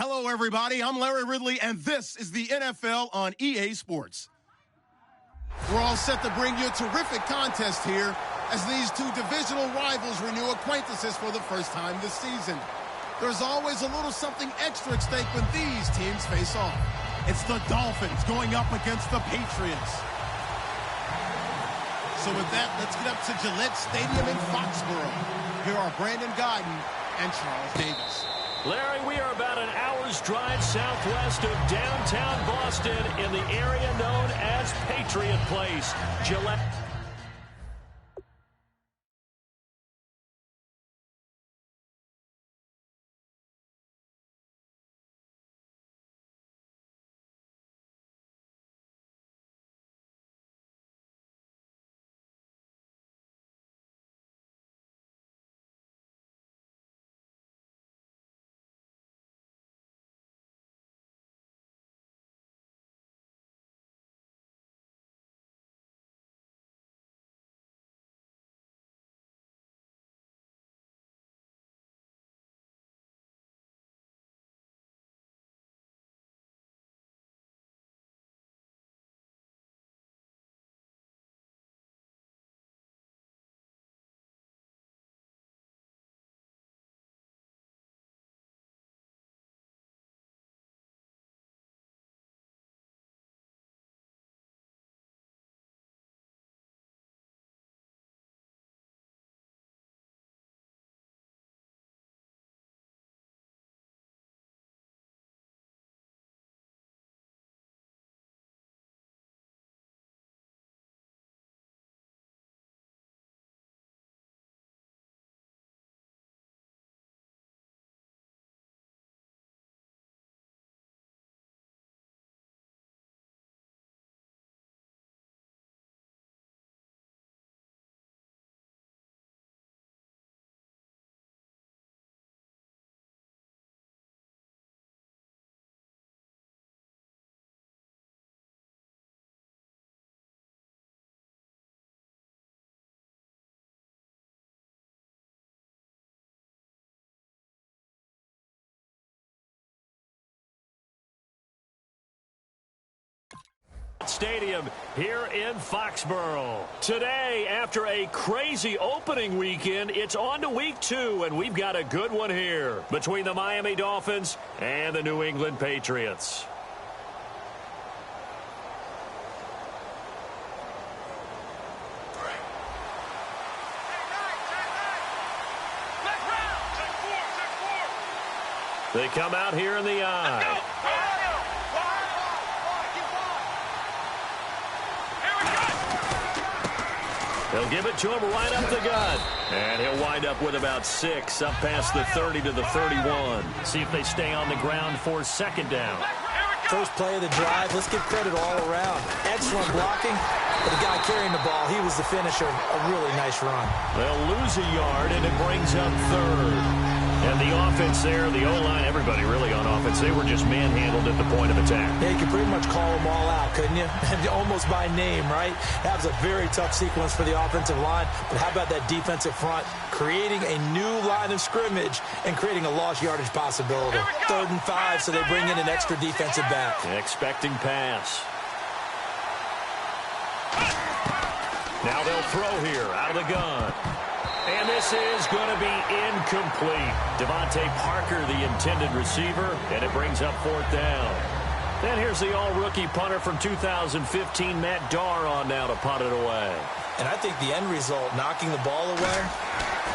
Hello, everybody. I'm Larry Ridley, and this is the NFL on EA Sports. We're all set to bring you a terrific contest here as these two divisional rivals renew acquaintances for the first time this season. There's always a little something extra at stake when these teams face off. It's the Dolphins going up against the Patriots. So with that, let's get up to Gillette Stadium in Foxborough. Here are Brandon Guyton and Charles Davis. Larry, we are about an hour's drive southwest of downtown Boston in the area known as Patriot Place. Gillette. Stadium here in Foxborough. Today, after a crazy opening weekend, it's on to week 2, and we've got a good one here between the Miami Dolphins and the New England Patriots. They come out here in the eye. They'll give it to him right up the gut. And he'll wind up with about 6 up past the 30 to the 31. See if they stay on the ground for second down. First play of the drive. Let's give credit all around. Excellent blocking. But the guy carrying the ball, he was the finisher. A really nice run. They'll lose a yard, and it brings up 3rd. And the offense there, the O-line, everybody really on offense, they were just manhandled at the point of attack. Yeah, you could pretty much call them all out, couldn't you? Almost by name, right? That was a very tough sequence for the offensive line. But how about that defensive front creating a new line of scrimmage and creating a lost yardage possibility? 3rd and 5, so they bring in an extra defensive back. Expecting pass. Now they'll throw here out of the gun. And this is going to be incomplete. Devontae Parker, the intended receiver, and it brings up 4th down. Then here's the all-rookie punter from 2015, Matt Darr, on now to punt it away. And I think the end result, knocking the ball away,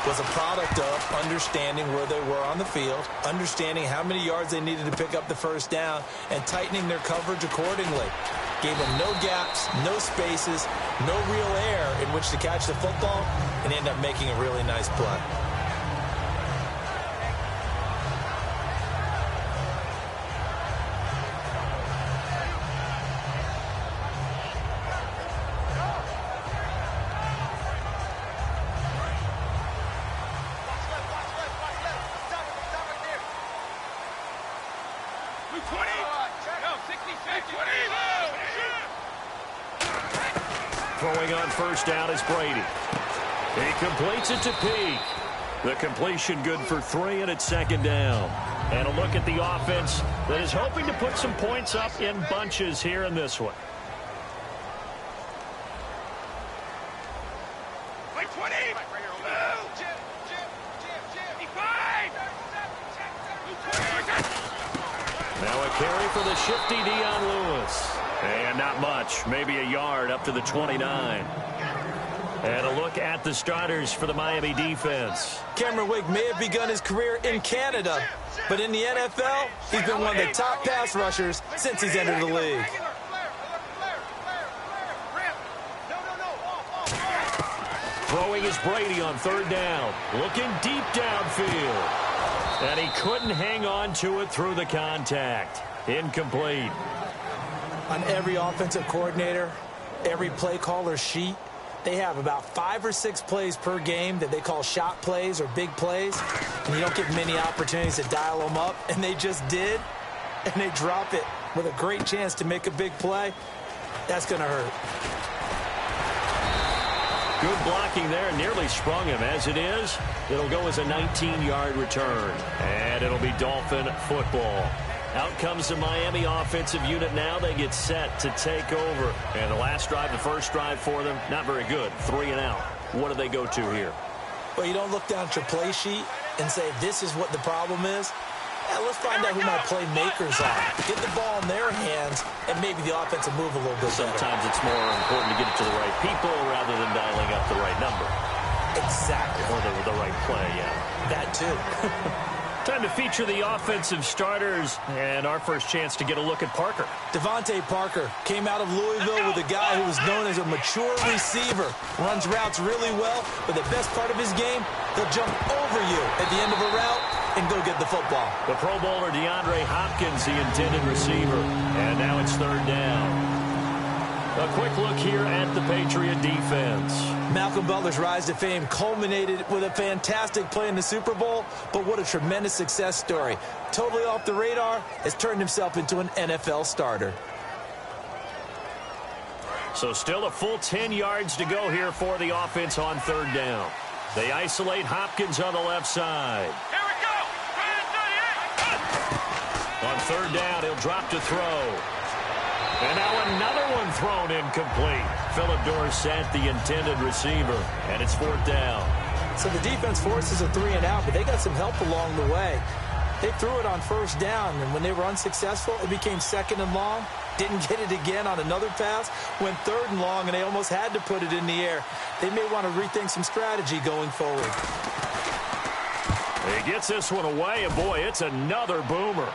was a product of understanding where they were on the field, understanding how many yards they needed to pick up the first down, and tightening their coverage accordingly. Gave them no gaps, no spaces, no real air in which to catch the football, and end up making a really nice play. Throwing on first down is Brady. He completes it to Peak. The completion good for 3, and it's 2nd down. And a look at the offense that is hoping to put some points up in bunches here in this one. Now a carry for the shifty Dion Lewis. And not much, maybe a yard up to the 29. And a look at the starters for the Miami defense. Cameron Wake may have begun his career in Canada, but in the NFL, he's been one of the top pass rushers since he's entered the league. Throwing is Brady on third down. Looking deep downfield. And he couldn't hang on to it through the contact. Incomplete. On every offensive coordinator, every play caller sheet, they have about 5 or 6 plays per game that they call shot plays or big plays. And you don't get many opportunities to dial them up. And they just did. And they drop it with a great chance to make a big play. That's going to hurt. Good blocking there. Nearly sprung him. As it is, it'll go as a 19-yard return. And it'll be Dolphin football. Out comes the Miami offensive unit now. They get set to take over. And the last drive, the first drive for them, not very good. 3 and out. What do they go to here? Well, you don't look down at your play sheet and say, this is what the problem is. Yeah, let's find out who my playmakers are. Get the ball in their hands, and maybe the offense will move a little bit better. Sometimes it's more important to get it to the right people rather than dialing up the right number. Exactly. Or the right play, yeah. That too. Time to feature the offensive starters, and our first chance to get a look at Parker. Devontae Parker came out of Louisville with a guy who was known as a mature receiver. Runs routes really well, but the best part of his game, he'll jump over you at the end of a route and go get the football. The Pro Bowler DeAndre Hopkins, the intended receiver, and now it's third down. A quick look here at the Patriot defense. Malcolm Butler's rise to fame culminated with a fantastic play in the Super Bowl, but what a tremendous success story. Totally off the radar, has turned himself into an NFL starter. So still a full 10 yards to go here for the offense on third down. They isolate Hopkins on the left side. Here we go. On third down, he'll drop to throw. And now another one thrown incomplete. Philip Dorsett, the intended receiver, and it's fourth down. So the defense forces a 3 and out, but they got some help along the way. They threw it on first down, and when they were unsuccessful, it became second and long. Didn't get it again on another pass. Went third and long, and they almost had to put it in the air. They may want to rethink some strategy going forward. He gets this one away, and boy, it's another boomer.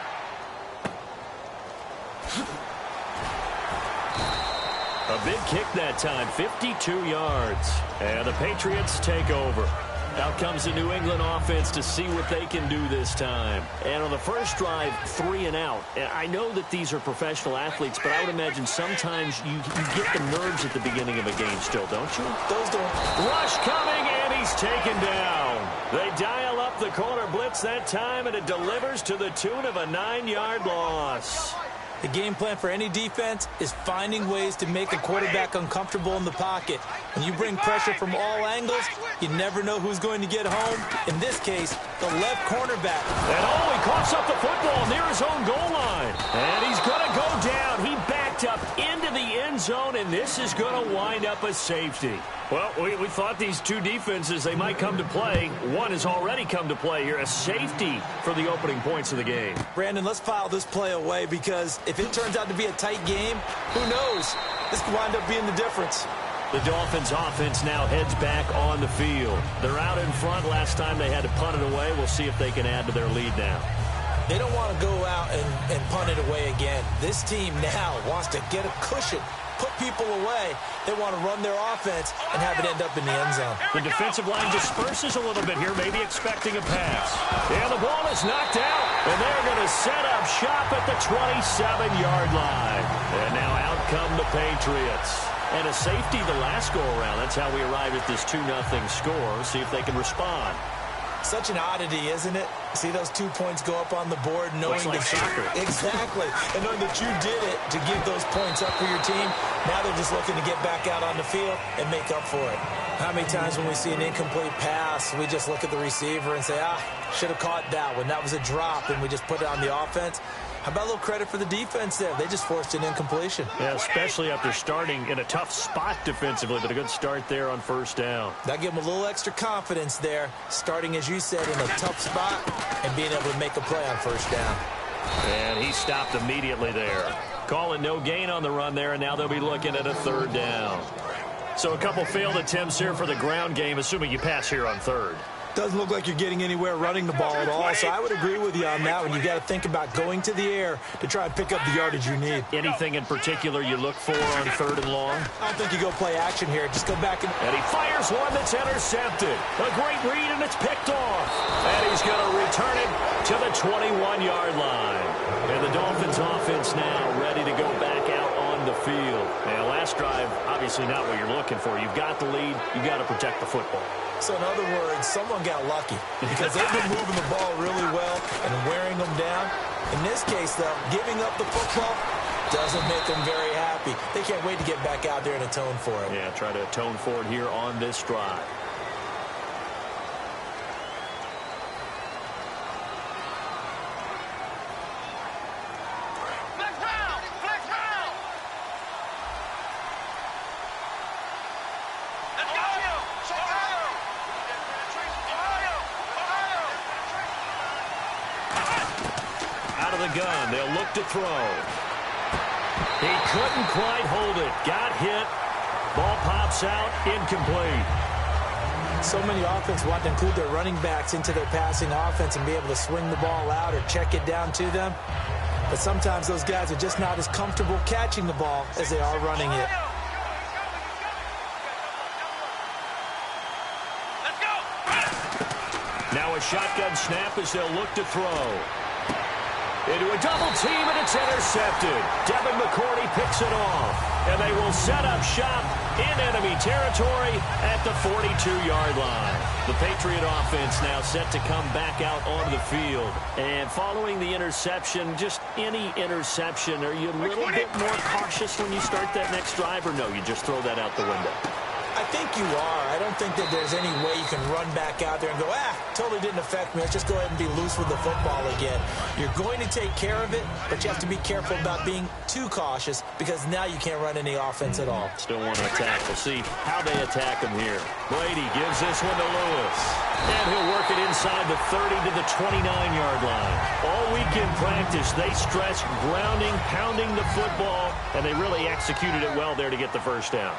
A big kick that time, 52 yards. And the Patriots take over. Out comes the New England offense to see what they can do this time. And on the first drive, 3 and out. And I know that these are professional athletes, but I would imagine sometimes you get the nerves at the beginning of a game still, don't you? Those don't. Rush coming, and he's taken down. They dial up the corner blitz that time, and it delivers to the tune of a 9-yard loss. The game plan for any defense is finding ways to make a quarterback uncomfortable in the pocket. When you bring pressure from all angles, you never know who's going to get home. In this case, the left cornerback. And he coughs up the football near his own goal line. And he's going to go down. He backed up into the end zone, and this is going to wind up a safety. Well, we thought these two defenses, they might come to play. One has already come to play here, a safety for the opening points of the game. Brandon, let's file this play away because if it turns out to be a tight game, who knows? This could wind up being the difference. The Dolphins offense now heads back on the field. They're out in front. Last time they had to punt it away. We'll see if they can add to their lead now. They don't want to go out and punt it away again. This team now wants to get a cushion, put people away. They want to run their offense and have it end up in the end zone. The defensive line disperses a little bit here, maybe expecting a pass. And the ball is knocked out, and they're going to set up shop at the 27-yard line. And now out come the Patriots. And a safety the last go-around. That's how we arrived at this 2-0 score. See if they can respond. Such an oddity, isn't it? See those 2 points go up on the board knowing like soccer. Exactly. And knowing that you did it to give those points up for your team. Now they're just looking to get back out on the field and make up for it. How many times when we see an incomplete pass, we just look at the receiver and say, should have caught that one. That was a drop, and we just put it on the offense. How about a little credit for the defense there? They just forced an incompletion. Yeah, especially after starting in a tough spot defensively, but a good start there on first down. That gave them a little extra confidence there, starting, as you said, in a tough spot and being able to make a play on first down. And he stopped immediately there. Call it no gain on the run there, and now they'll be looking at a third down. So a couple failed attempts here for the ground game, assuming you pass here on third. Doesn't look like you're getting anywhere running the ball at all, so I would agree with you on that one. You've got to think about going to the air to try and pick up the yardage you need. Anything in particular you look for on third and long? I don't think you go play action here. Just go back and he fires one that's intercepted. A great read, and it's picked off. And he's going to return it to the 21-yard line. And the Dolphins offense now ready to go back out on the field. Now, last drive, obviously not what you're looking for. You've got the lead. You've got to protect the football. So, in other words, someone got lucky because they've been moving the ball really well and wearing them down. In this case, though, giving up the football doesn't make them very happy. They can't wait to get back out there and atone for it. Yeah, try to atone for it here on this drive. Gun. They'll look to throw. He couldn't quite hold it. Got hit. Ball pops out. Incomplete. So many offenses want to include their running backs into their passing offense and be able to swing the ball out or check it down to them. But sometimes those guys are just not as comfortable catching the ball as they are running it. Now a shotgun snap as they'll look to throw. Into a double team, and it's intercepted. Devin McCourty picks it off. And they will set up shop in enemy territory at the 42-yard line. The Patriot offense now set to come back out onto the field. And following the interception, just any interception, are you a little bit more cautious when you start that next drive, or no, you just throw that out the window? I think you are. I don't think that there's any way you can run back out there and go, totally didn't affect me. Let's just go ahead and be loose with the football again. You're going to take care of it, but you have to be careful about being too cautious because now you can't run any offense at all. Still want to attack. We'll see how they attack him here. Brady gives this one to Lewis. And he'll work it inside the 30 to the 29-yard line. All week in practice, they stressed grounding, pounding the football, and they really executed it well there to get the first down.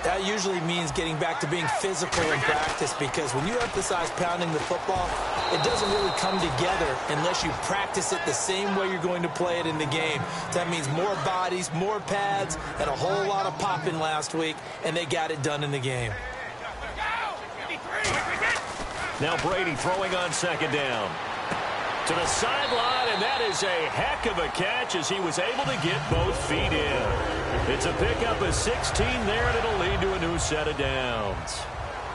That usually means getting back to being physical in practice because when you emphasize pounding the football, it doesn't really come together unless you practice it the same way you're going to play it in the game. That means more bodies, more pads, and a whole lot of popping last week, and they got it done in the game. Now Brady throwing on second down. To the sideline, and that is a heck of a catch as he was able to get both feet in. It's a pickup of 16 there, and it'll lead to a new set of downs.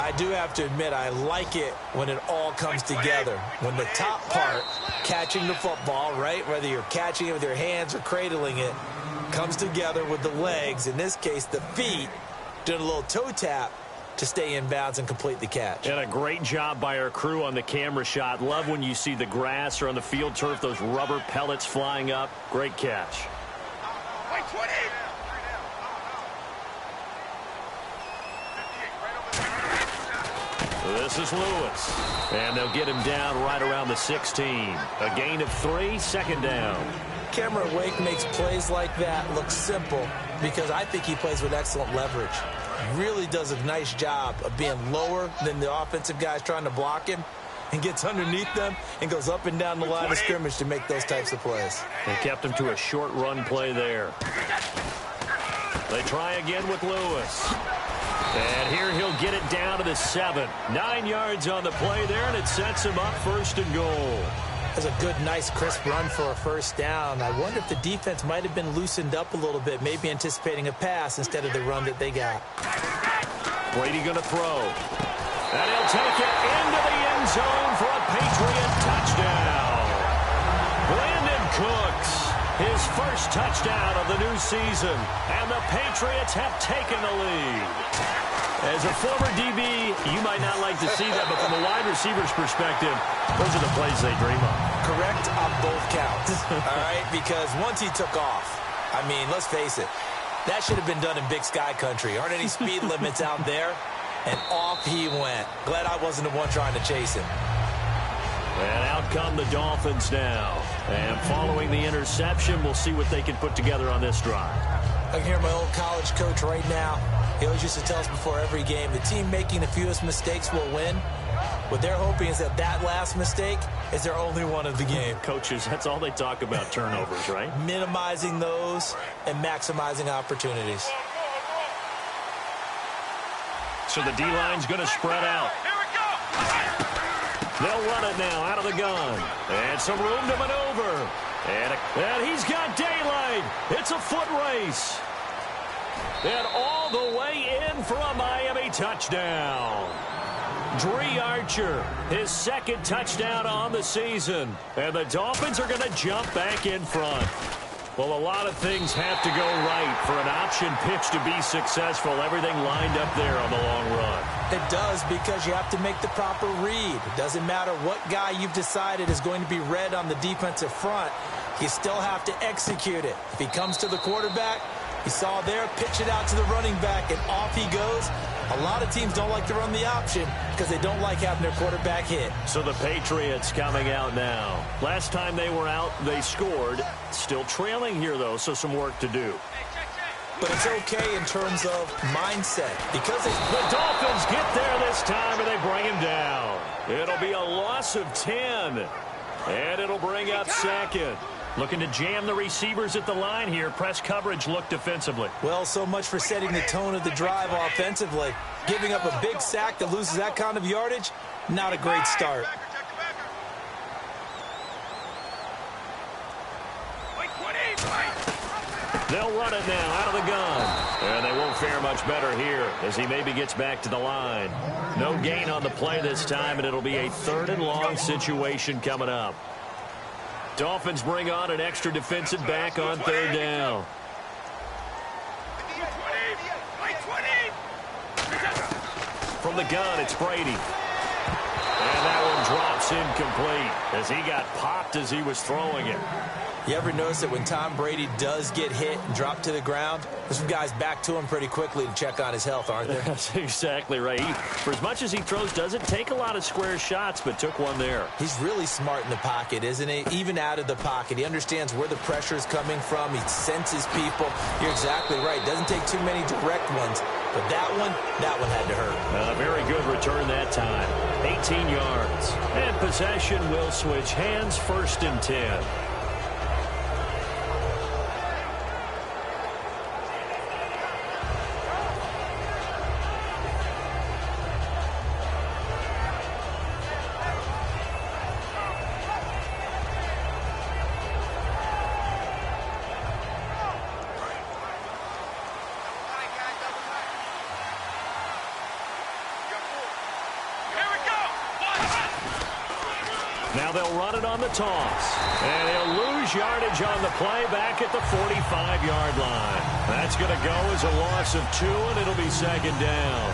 I do have to admit, I like it when it all comes together. When the top part, catching the football, right, whether you're catching it with your hands or cradling it, comes together with the legs, in this case the feet, doing a little toe tap to stay in bounds and complete the catch. And a great job by our crew on the camera shot. Love when you see the grass or on the field turf, those rubber pellets flying up. Great catch. This is Lewis. And they'll get him down right around the 16. A gain of 3, second down. Cameron Wake makes plays like that look simple because I think he plays with excellent leverage. Really does a nice job of being lower than the offensive guys trying to block him and gets underneath them and goes up and down the line of scrimmage to make those types of plays. They kept him to a short run play there. They try again with Lewis. And here he'll get it down to the 7. 9 yards on the play there, and it sets him up first and goal. That's a good, nice, crisp run for a first down. I wonder if the defense might have been loosened up a little bit, maybe anticipating a pass instead of the run that they got. Brady going to throw. And he'll take it into the end zone for a Patriot touchdown. Brandon Cooks, his first touchdown of the new season. And the Patriots have taken the lead. As a former DB, you might not like to see that, but from a wide receiver's perspective, those are the plays they dream of. Correct on both counts, all right? Because once he took off, I mean, let's face it, that should have been done in Big Sky country. Aren't any speed limits out there? And off he went. Glad I wasn't the one trying to chase him. And out come the Dolphins now. And following the interception, we'll see what they can put together on this drive. I can hear my old college coach right now. He always used to tell us before every game, the team making the fewest mistakes will win. What they're hoping is that last mistake is their only one of the game. Coaches, that's all they talk about, turnovers, right? Minimizing those and maximizing opportunities. So the D-line's going to spread out. Here we go. They'll run it now out of the gun. And some room to maneuver. And he's got daylight. It's a foot race. And all the way in for a Miami touchdown. Dree Archer, his second touchdown on the season. And the Dolphins are going to jump back in front. Well, a lot of things have to go right for an option pitch to be successful. Everything lined up there on the long run. It does, because you have to make the proper read. It doesn't matter what guy you've decided is going to be read on the defensive front. You still have to execute it. If he comes to the quarterback, you saw there, pitch it out to the running back, and off he goes. A lot of teams don't like to run the option because they don't like having their quarterback hit. So the Patriots coming out now. Last time they were out, they scored. Still trailing here, though, so some work to do. But it's okay in terms of mindset, because the Dolphins get there this time, and they bring him down. It'll be a loss of 10, and it'll bring up second. Looking to jam the receivers at the line here. Press coverage look defensively. Well, so much for setting the tone of the drive offensively. Giving up a big sack that loses that kind of yardage, not a great start. They'll run it now out of the gun. And they won't fare much better here as he maybe gets back to the line. No gain on the play this time, and it'll be a 3rd and long situation coming up. Dolphins bring on an extra defensive back on 3rd down. From the gun, it's Brady. And that one drops incomplete as he got popped as he was throwing it. You ever notice that when Tom Brady does get hit and drop to the ground, there's some guys back to him pretty quickly to check on his health, aren't there? That's exactly right. For as much as he throws, doesn't take a lot of square shots, but took one there. He's really smart in the pocket, isn't he? Even out of the pocket. He understands where the pressure is coming from. He senses people. You're exactly right. Doesn't take too many direct ones. But that one had to hurt. A very good return that time. 18 yards. And possession will switch hands, 1st and 10. Now they'll run it on the toss. And he'll lose yardage on the play back at the 45-yard line. That's going to go as a loss of 2, and it'll be 2nd down.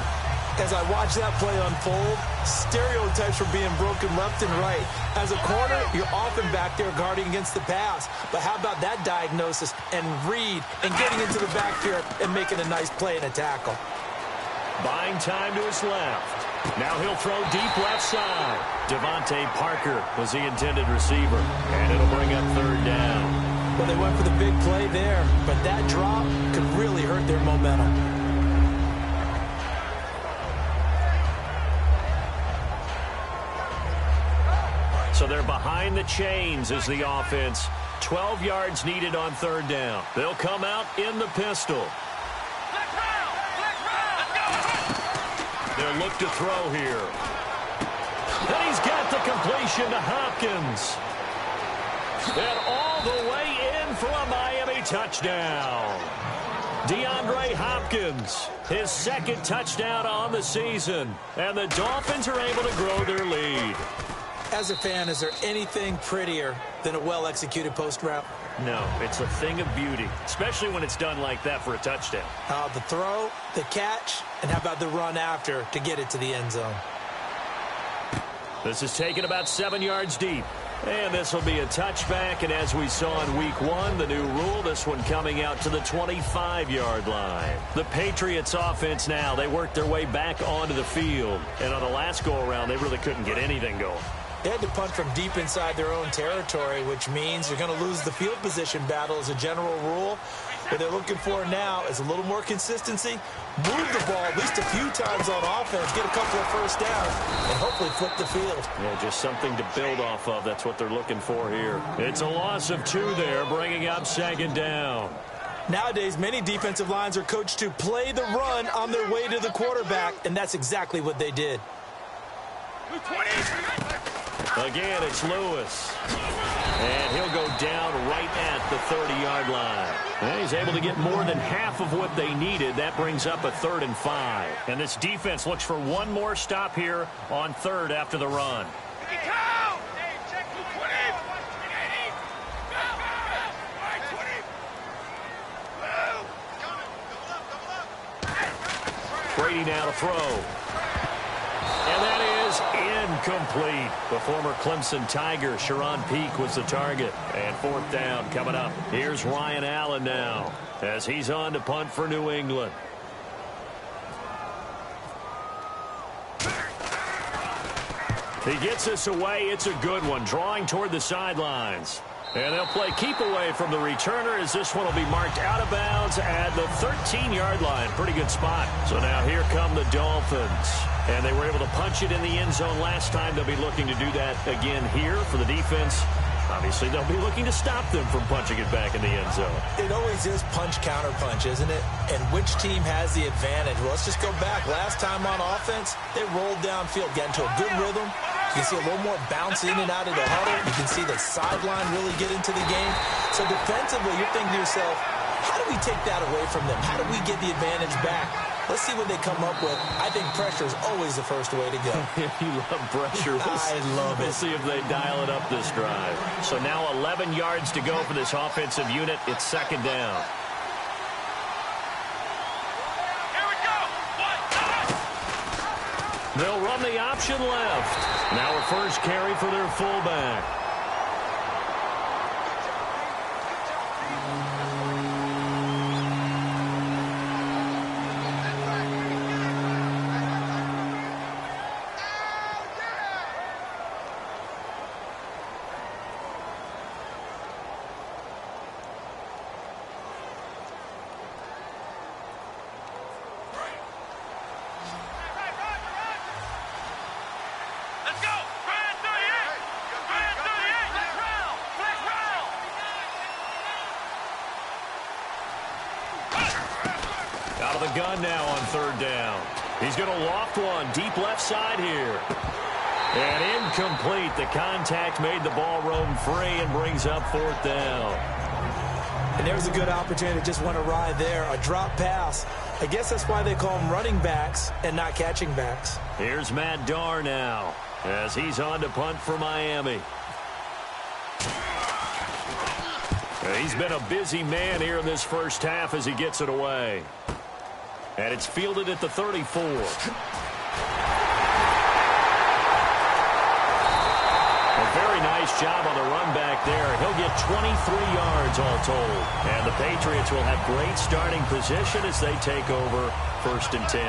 As I watch that play unfold, stereotypes are being broken left and right. As a corner, you're often back there guarding against the pass. But how about that diagnosis and read and getting into the backfield and making a nice play and a tackle? Buying time to his left. Now he'll throw deep left side. Devontae Parker was the intended receiver. And it'll bring up 3rd down. Well, they went for the big play there, but that drop could really hurt their momentum. So they're behind the chains as the offense. 12 yards needed on 3rd down. They'll come out in the pistol. They'll look to throw here. And he's got the completion to Hopkins. And all the way in for a Miami touchdown. DeAndre Hopkins, his second touchdown on the season. And the Dolphins are able to grow their lead. As a fan, is there anything prettier than a well-executed post route? No, it's a thing of beauty, especially when it's done like that for a touchdown. The throw, the catch, and how about the run after to get it to the end zone? This is taken about 7 yards deep. And this will be a touchback, and as we saw in Week 1, the new rule, this one coming out to the 25-yard line. The Patriots offense now, they worked their way back onto the field. And on the last go-around, they really couldn't get anything going. They had to punt from deep inside their own territory, which means you're going to lose the field position battle as a general rule. What they're looking for now is a little more consistency, move the ball at least a few times on offense, get a couple of first downs, and hopefully flip the field. Yeah, just something to build off of. That's what they're looking for here. It's a loss of 2 there, bringing up 2nd down. Nowadays, many defensive lines are coached to play the run on their way to the quarterback, and that's exactly what they did. Again, it's Lewis. And he'll go down right at the 30-yard line. And he's able to get more than half of what they needed. That brings up a 3rd and 5. And this defense looks for one more stop here on 3rd after the run. Brady now to throw. And that is incomplete. The former Clemson Tiger, Sharon Peak, was the target. And 4th down coming up. Here's Ryan Allen now as he's on to punt for New England. He gets this away. It's a good one, drawing toward the sidelines. And they'll play keep away from the returner as this one will be marked out of bounds at the 13-yard line. Pretty good spot. So now here come the Dolphins. And they were able to punch it in the end zone last time. They'll be looking to do that again here for the defense. Obviously, they'll be looking to stop them from punching it back in the end zone. It always is punch-counter-punch, isn't it? And which team has the advantage? Well, let's just go back. Last time on offense, they rolled downfield, got into a good rhythm. You can see a little more bounce in and out of the huddle. You can see the sideline really get into the game. So defensively, you're thinking to yourself, how do we take that away from them? How do we get the advantage back? Let's see what they come up with. I think pressure is always the first way to go. You love pressure. I love it. We'll see if they dial it up this drive. So now 11 yards to go for this offensive unit. It's 2nd down. They'll run the option left. Now a first carry for their fullback. Out of the gun now on 3rd down. He's going to loft one deep left side here. And incomplete. The contact made the ball roam free and brings up 4th down. And there's a good opportunity to just want to ride there. A drop pass. I guess that's why they call them running backs and not catching backs. Here's Matt Darr now as he's on to punt for Miami. He's been a busy man here in this first half as he gets it away. And it's fielded at the 34. A very nice job on the run back there. He'll get 23 yards all told. And the Patriots will have great starting position as they take over 1st and 10.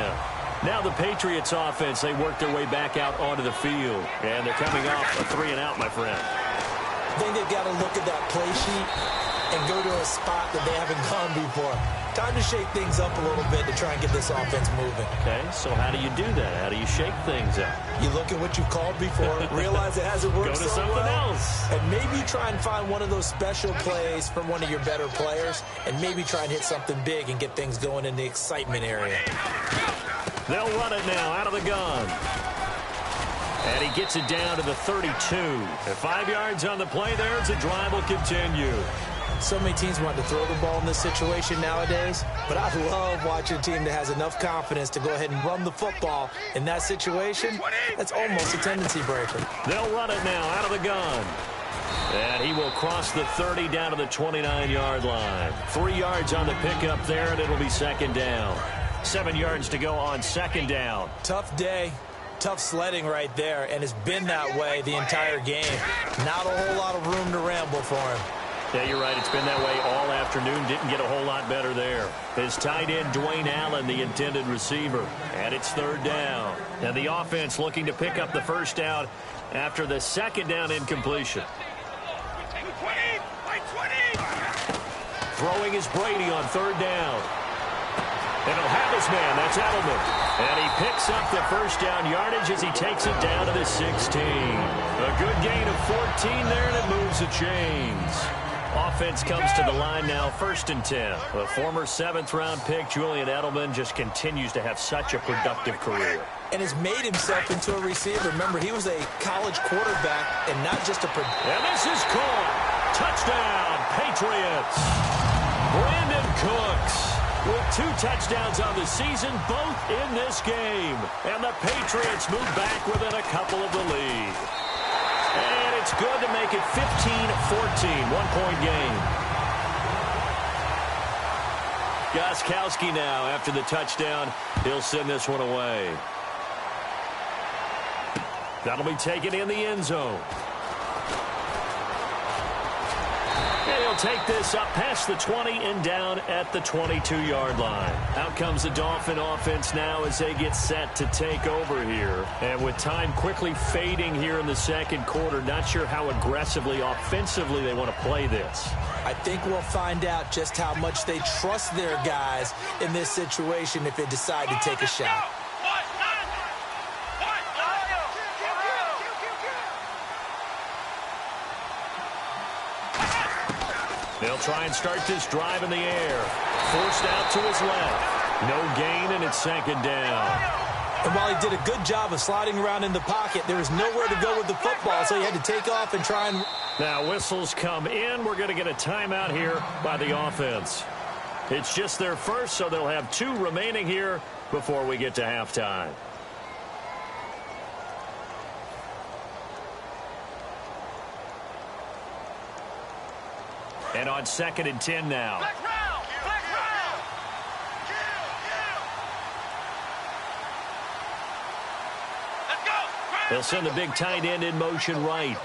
Now the Patriots offense, they work their way back out onto the field. And they're coming off a 3-and-out, my friend. I think they've got to look at that play sheet and go to a spot that they haven't gone before. Time to shake things up a little bit to try and get this offense moving. Okay, so how do you do that? How do you shake things up? You look at what you've called before, realize it hasn't worked so well. Go to something else. And maybe try and find one of those special plays from one of your better players, and maybe try and hit something big and get things going in the excitement area. They'll run it now out of the gun. And he gets it down to the 32. At 5 yards on the play there, the drive will continue. So many teams want to throw the ball in this situation nowadays, but I love watching a team that has enough confidence to go ahead and run the football. In that situation, that's almost a tendency breaker. They'll run it now out of the gun. And he will cross the 30 down to the 29-yard line. 3 yards on the pickup there, and it'll be second down. 7 yards to go on second down. Tough day. Tough sledding right there, and it's been that way the entire game. Not a whole lot of room to ramble for him. Yeah, you're right. It's been that way all afternoon. Didn't get a whole lot better there. His tight end, Dwayne Allen, the intended receiver. And it's third down. And the offense looking to pick up the first down after the second down incompletion. Throwing is Brady on third down. And he'll have his man. That's Edelman. And he picks up the first down yardage as he takes it down to the 16. A good gain of 14 there, and it moves the chains. Offense comes to the line now, 1st and 10. The former 7th-round pick, Julian Edelman, just continues to have such a productive career. And has made himself into a receiver. Remember, he was a college quarterback and not just a... And this is caught. Touchdown, Patriots. Brandon Cooks with 2 touchdowns on the season, both in this game. And the Patriots move back within a couple of the lead. And it's good to make it 15-14, 1-point game. Gostkowski now, after the touchdown, he'll send this one away. That'll be taken in the end zone. And he'll take this up past the 20 and down at the 22-yard line. Out comes the Dolphin offense now as they get set to take over here. And with time quickly fading here in the second quarter, not sure how aggressively, offensively they want to play this. I think we'll find out just how much they trust their guys in this situation if they decide to take a shot. They'll try and start this drive in the air. Forced out to his left. No gain, and it's second down. And while he did a good job of sliding around in the pocket, there was nowhere to go with the football, so he had to take off and try and... Now whistles come in. We're going to get a timeout here by the offense. It's just their first, so they'll have 2 remaining here before we get to halftime. And on 2nd and 10 now. Black round. Let's go. They'll send the big tight end in motion right.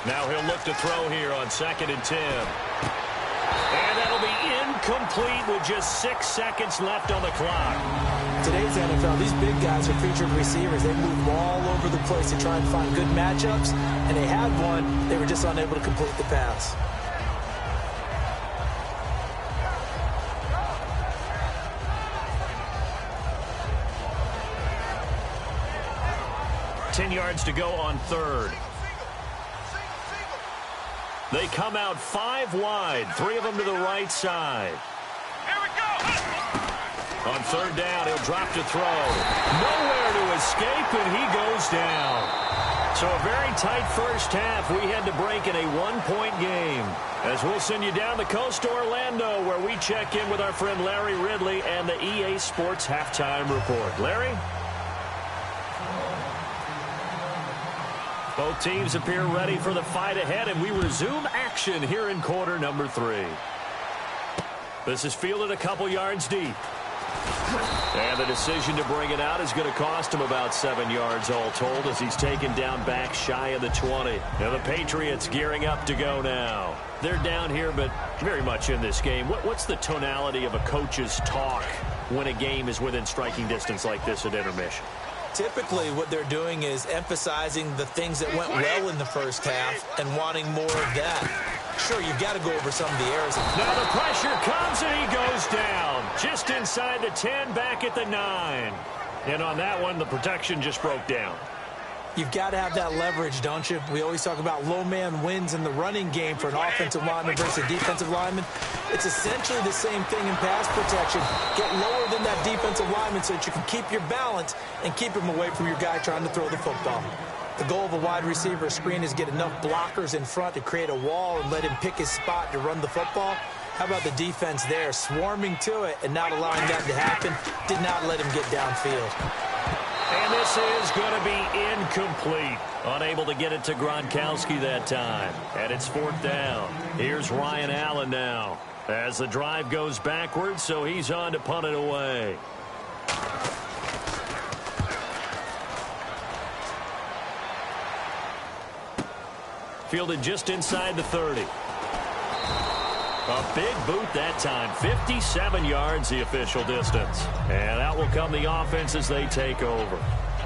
Now he'll look to throw here on 2nd and 10. And that'll be incomplete with just 6 seconds left on the clock. Today's NFL, these big guys are featured receivers. They move all over the place to try and find good matchups, and they had one. They were just unable to complete the pass. Ten yards to go on third. They come out 5 wide, 3 of them to the right side. Here we go. On third down, he'll drop to throw. Nowhere to escape, and he goes down. So a very tight first half. We had to break in a 1-point game. As we'll send you down the coast to Orlando, where we check in with our friend Larry Ridley and the EA Sports Halftime Report. Larry? Both teams appear ready for the fight ahead, and we resume action here in quarter number 3. This is fielded a couple yards deep. And the decision to bring it out is going to cost him about 7 yards all told as he's taken down back shy of the 20. Now the Patriots gearing up to go now. They're down here, but very much in this game. What's the tonality of a coach's talk when a game is within striking distance like this at intermission? Typically, what they're doing is emphasizing the things that went well in the first half and wanting more of that. Sure, you've got to go over some of the errors. Now the pressure comes, and he goes down. Just inside the 10, back at the 9. And on that one, the protection just broke down. You've got to have that leverage, don't you? We always talk about low man wins in the running game for an offensive lineman versus a defensive lineman. It's essentially the same thing in pass protection. Get lower than that defensive lineman so that you can keep your balance and keep him away from your guy trying to throw the football. The goal of a wide receiver screen is get enough blockers in front to create a wall and let him pick his spot to run the football. How about the defense there, swarming to it and not allowing that to happen? Did not let him get downfield. And this is going to be incomplete. Unable to get it to Gronkowski that time. And it's 4th down. Here's Ryan Allen now. As the drive goes backwards, so he's on to punt it away. Fielded just inside the 30. A big boot that time. 57 yards the official distance. And out will come the offense as they take over.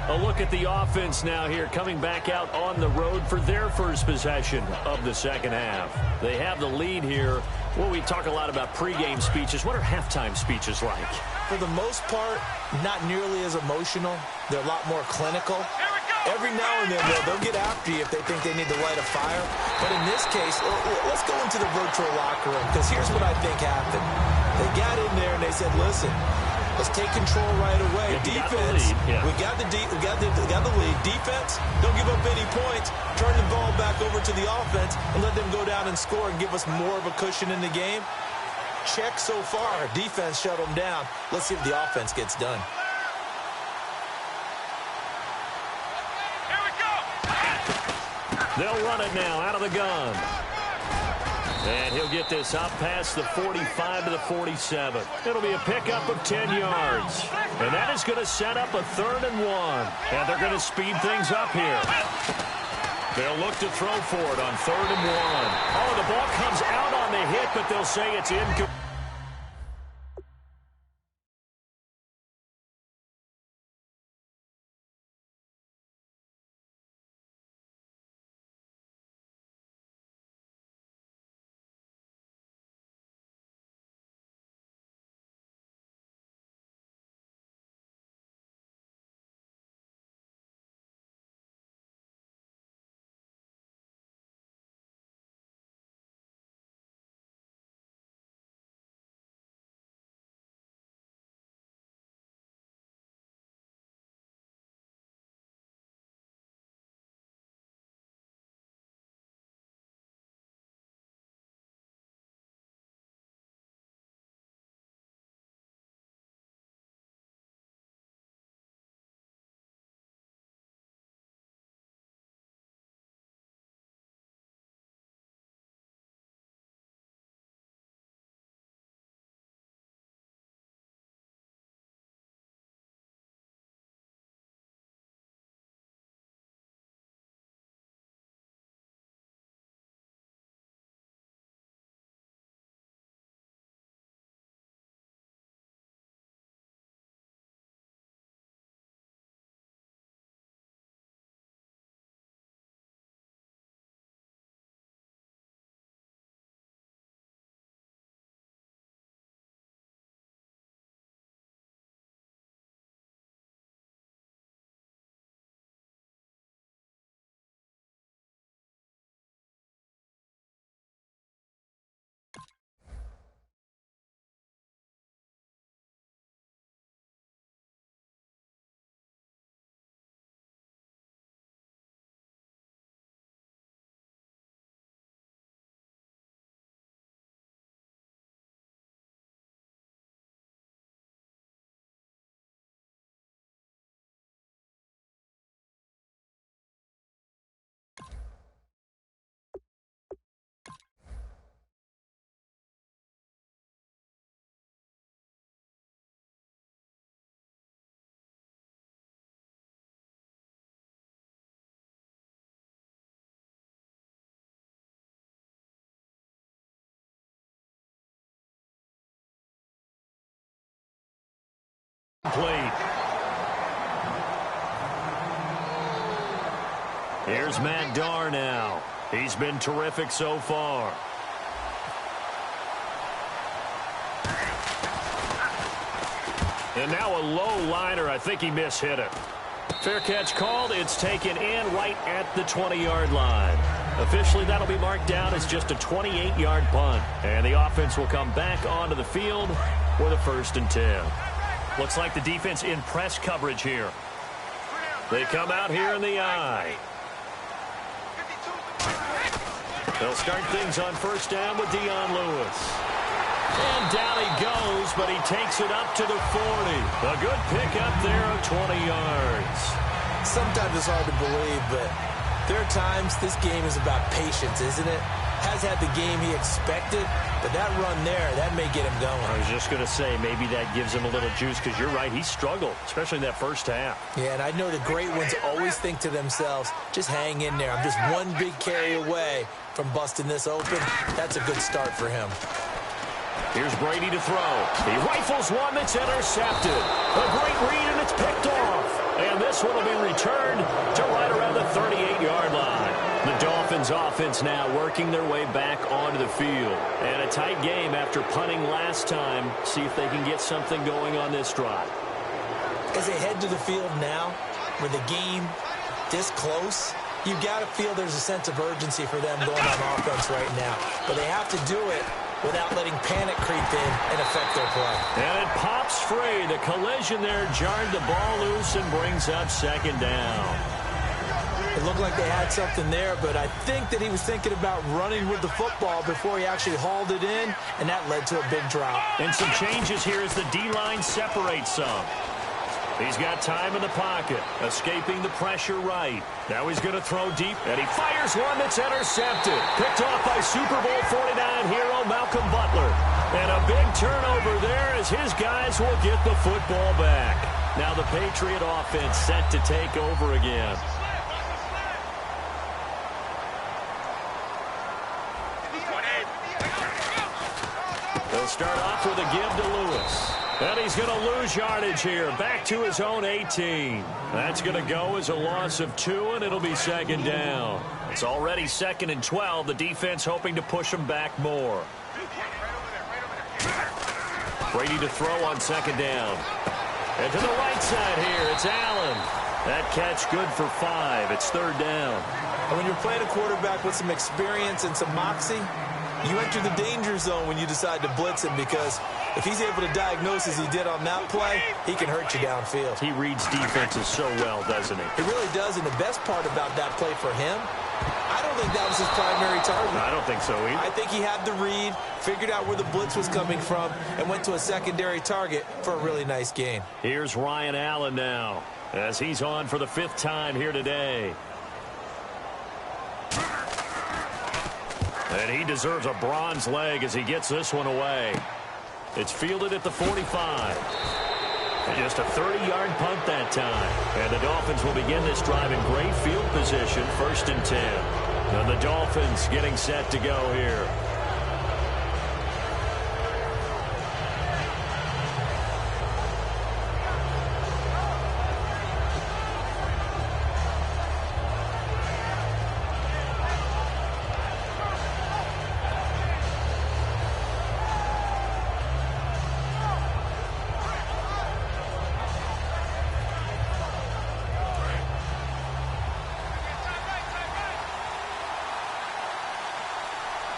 A look at the offense now here, coming back out on the road for their first possession of the second half. They have the lead here. Well, we talk a lot about pregame speeches. What are halftime speeches like? For the most part, not nearly as emotional. They're a lot more clinical. Every now and then, they'll get after you if they think they need to light a fire. But in this case, let's go into the virtual locker room, because here's what I think happened. They got in there and they said, listen, let's take control right away. Defense, we got the lead. Defense, don't give up any points. Turn the ball back over to the offense and let them go down and score and give us more of a cushion in the game. Check so far. Defense shut them down. Let's see if the offense gets done. They'll run it now out of the gun. And he'll get this up past the 45 to the 47. It'll be a pickup of 10 yards. And that is going to set up a 3rd and 1. And they're going to speed things up here. They'll look to throw for it on 3rd and 1. Oh, the ball comes out on the hit, but they'll say it's incomplete. Here's Matt Darr now. He's been terrific so far. And now a low liner. I think he mishit it. Fair catch called. It's taken in right at the 20-yard line. Officially, that'll be marked down as just a 28-yard punt. And the offense will come back onto the field for the 1st and 10. Looks like the defense in press coverage here. They come out here in the eye. They'll start things on 1st down with Dion Lewis. And down he goes, but he takes it up to the 40. A good pickup there of 20 yards. Sometimes it's hard to believe, but there are times this game is about patience, isn't it? Has had the game he expected, but that run there, that may get him going. I was just going to say, maybe that gives him a little juice, because you're right, he struggled, especially in that 1st half. Yeah, and I know the great ones always think to themselves, just hang in there. I'm just one big carry away from busting this open. That's a good start for him. Here's Brady to throw. He rifles one that's intercepted. A great read, and it's picked off. And this one will be returned to right around the 38-yard line. The Dolphins offense now working their way back onto the field. And a tight game after punting last time. See if they can get something going on this drive. As they head to the field now, with the game this close, you got to feel there's a sense of urgency for them going on offense right now. But they have to do it without letting panic creep in and affect their play. And it pops free. The collision there jarred the ball loose and brings up 2nd down. It looked like they had something there, but I think that he was thinking about running with the football before he actually hauled it in, and that led to a big drop. And some changes here as the D-line separates some. He's got time in the pocket, escaping the pressure right. Now he's going to throw deep, and he fires one that's intercepted. Picked off by Super Bowl 49 hero Malcolm Butler. And a big turnover there as his guys will get the football back. Now the Patriot offense set to take over again. They'll start off with a give to Lewis. And he's going to lose yardage here. Back to his own 18. That's going to go as a loss of 2, and it'll be 2nd down. It's already 2nd and 12. The defense hoping to push them back more. Brady to throw on 2nd down. And to the right side here, it's Allen. That catch good for 5. It's 3rd down. And when you're playing a quarterback with some experience and some moxie, you enter the danger zone when you decide to blitz him, because if he's able to diagnose as he did on that play, he can hurt you downfield. He reads defenses so well, doesn't he? He really does, and the best part about that play for him, I don't think that was his primary target. I don't think so either. I think he had the read, figured out where the blitz was coming from, and went to a secondary target for a really nice gain. Here's Ryan Allen now, as he's on for the 5th time here today. And he deserves a bronze leg as he gets this one away. It's fielded at the 45. And just a 30-yard punt that time. And the Dolphins will begin this drive in great field position, 1st and 10. And the Dolphins getting set to go here.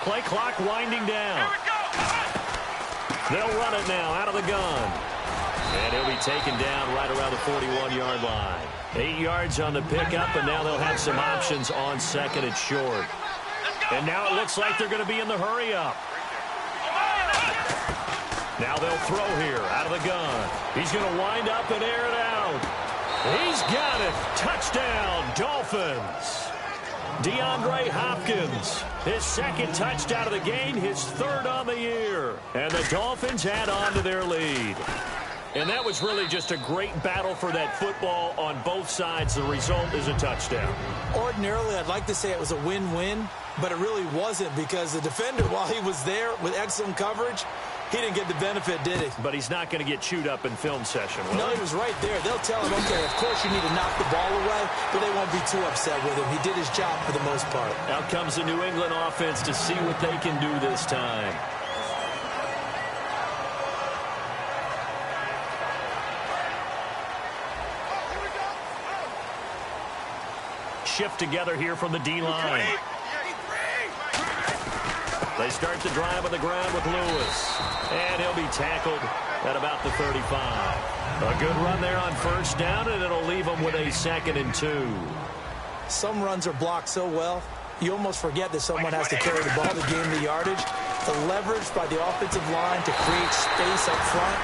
Play clock winding down. They'll run it now out of the gun. And he'll be taken down right around the 41-yard line. 8 yards on the pickup, and now they'll have some options on 2nd and short. And now it looks like they're going to be in the hurry-up. Now they'll throw here out of the gun. He's going to wind up and air it out. He's got it. Touchdown, Dolphins. DeAndre Hopkins, his 2nd touchdown of the game, his 3rd on the year. And the Dolphins add on to their lead. And that was really just a great battle for that football on both sides. The result is a touchdown. Ordinarily, I'd like to say it was a win-win, but it really wasn't, because the defender, while he was there with excellent coverage, he didn't get the benefit, did he? But he's not going to get chewed up in film session, will No, he was right there. They'll tell him, okay, of course you need to knock the ball away, but they won't be too upset with him. He did his job for the most part. Out comes the New England offense to see what they can do this time. shift together here from the D-line. They start the drive on the ground with Lewis. And he'll be tackled at about the 35. A good run there on first down, and it'll leave him with a 2nd and 2. Some runs are blocked so well, you almost forget that someone has to carry the ball to gain the yardage. The leverage by the offensive line to create space up front,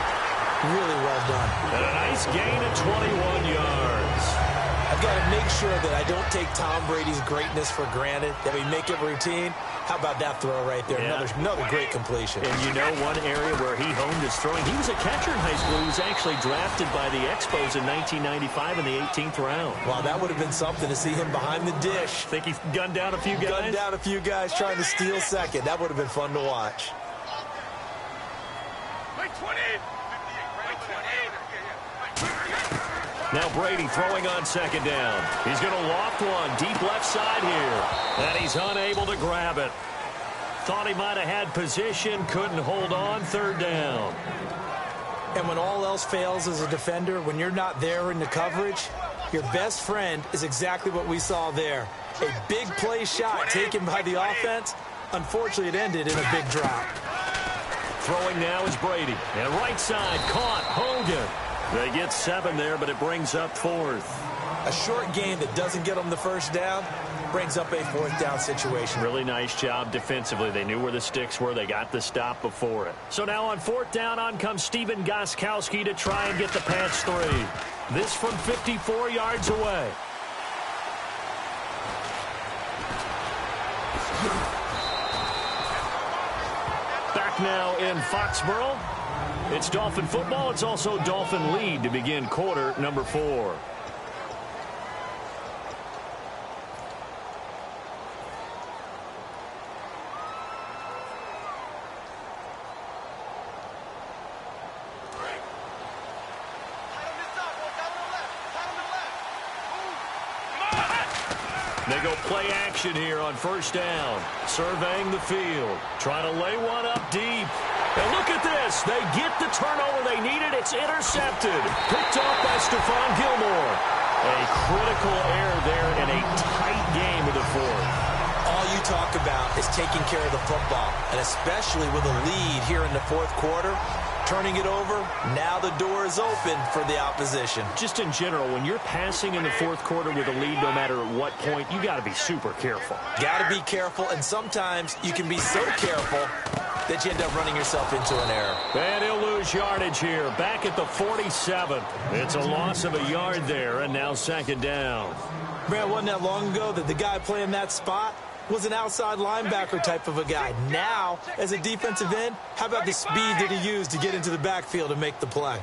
really well done. And a nice gain of 21 yards. I've got to make sure that I don't take Tom Brady's greatness for granted, that we make it routine. How about that throw right there? Yeah. Another great completion. And you know one area where he honed his throwing? He was a catcher in high school. He was actually drafted by the Expos in 1995 in the 18th round. Wow, that would have been something to see him behind the dish. Think he gunned down a few guys? Gunned down a few guys trying to steal second. That would have been fun to watch. Now Brady throwing on 2nd down. He's going to loft one deep left side here. And he's unable to grab it. Thought he might have had position, couldn't hold on. 3rd down. And when all else fails as a defender, when you're not there in the coverage, your best friend is exactly what we saw there. A big play shot taken by the offense. Unfortunately, it ended in a big drop. Throwing now is Brady. And right side caught. Hogan. They get 7 there, but it brings up 4th. A short game that doesn't get them the first down brings up a 4th down situation. Really nice job defensively. They knew where the sticks were. They got the stop before it. So now on 4th down, on comes Steven Gostkowski to try and get the patch 3. This from 54 yards away. Back now in Foxborough. It's Dolphin football. It's also Dolphin lead to begin quarter number 4. They go play action here on first down. Surveying the field. Trying to lay one up deep. And look at this. They get the turnover they needed. It's intercepted. Picked off by Stephon Gilmore. A critical error there in a tight game of the 4th. All you talk about is taking care of the football, and especially with a lead here in the 4th quarter. Turning it over, now the door is open for the opposition. Just in general, when you're passing in the 4th quarter with a lead, no matter at what point, you got to be super careful. Got to be careful, and sometimes you can be so careful that you end up running yourself into an error. And he'll lose yardage here, back at the 47. It's a loss of a yard there, and now 2nd down. Man, wasn't that long ago that the guy playing that spot was an outside linebacker type of a guy. Now, as a defensive end, how about the speed that he used to get into the backfield and make the play?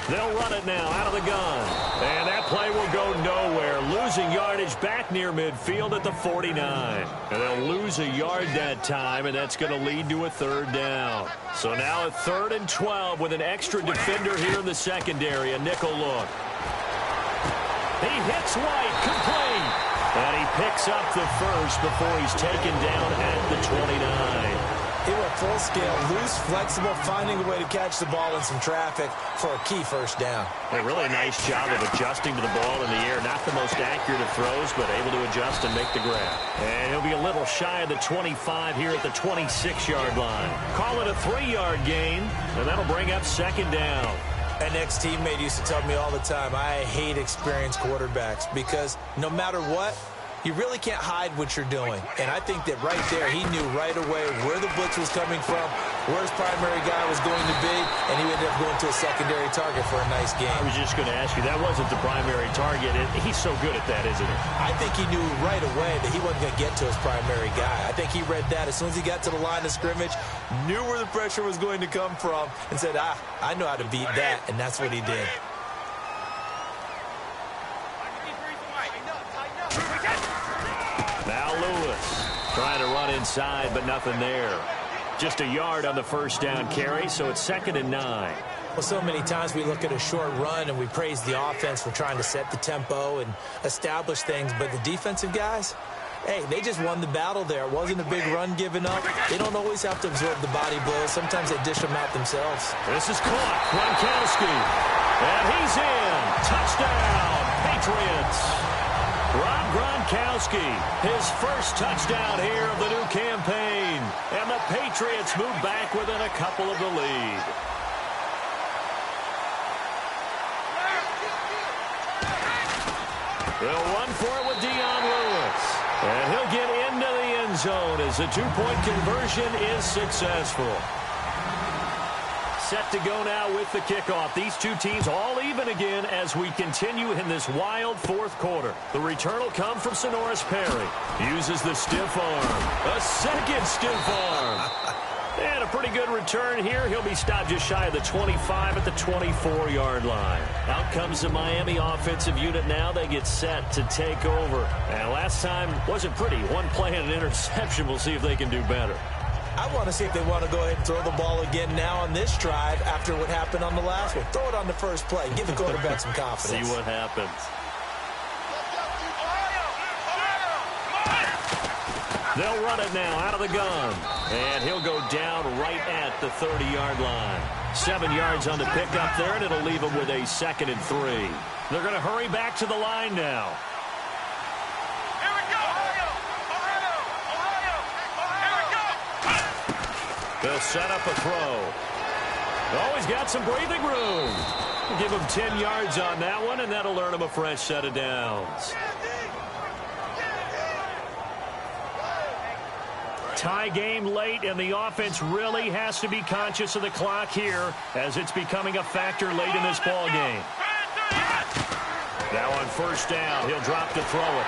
They'll run it now out of the gun. And that play will go nowhere. Losing yardage back near midfield at the 49. And they'll lose a yard that time, and that's going to lead to a 3rd down. So now a 3rd and 12 with an extra defender here in the secondary. A nickel look. He hits White, complete. And he picks up the first before he's taken down at the 29. He went full scale, loose, flexible, finding a way to catch the ball in some traffic for a key first down. A really nice job of adjusting to the ball in the air. Not the most accurate of throws, but able to adjust and make the grab. And he'll be a little shy of the 25 here at the 26-yard line. Call it a 3-yard gain, and that'll bring up 2nd down. An ex-teammate used to tell me all the time, I hate experienced quarterbacks because no matter what, you really can't hide what you're doing. And I think that right there, he knew right away where the blitz was coming from, where his primary guy was going to be, and he ended up going to a secondary target for a nice game. I was just going to ask you, that wasn't the primary target. He's so good at that, isn't he? I think he knew right away that he wasn't going to get to his primary guy. I think he read that as soon as he got to the line of scrimmage, knew where the pressure was going to come from, and said, I know how to beat that, and that's what he did. Now Lewis trying to run inside, but nothing there. Just a yard on the first down carry, so it's 2nd and 9. Well, so many times we look at a short run and we praise the offense for trying to set the tempo and establish things, but the defensive guys, hey, they just won the battle there. It wasn't a big run given up. They don't always have to absorb the body blows. Sometimes they dish them out themselves. This is caught. Gronkowski. And he's in. Touchdown, Patriots. Rob Gronkowski, his first touchdown here of the new campaign. And the Patriots move back within a couple of the lead. They'll run for it with Dion Lewis. And he'll get into the end zone as the two-point conversion is successful. Set to go now with the kickoff. These two teams all even again as we continue in this wild fourth quarter. The return will come from Sonoris Perry. Uses the stiff arm. A second stiff arm. And a pretty good return here. He'll be stopped just shy of the 25 at the 24-yard line. Out comes the Miami offensive unit now. They get set to take over. And last time wasn't pretty. One play and an interception. We'll see if they can do better. I want to see if they want to go ahead and throw the ball again now on this drive after what happened on the last one. Throw it on the first play. Give the quarterback some confidence. See what happens. They'll run it now out of the gun. And he'll go down right at the 30-yard line. 7 yards on the pickup there, and it'll leave him with a 2nd and 3. They're going to hurry back to the line now. They'll set up a throw. Oh, he's got some breathing room. We'll give him 10 yards on that one, and that'll earn him a fresh set of downs. Tie game late, and the offense really has to be conscious of the clock here as it's becoming a factor late in this ball game. Now on first down, he'll drop to throw it.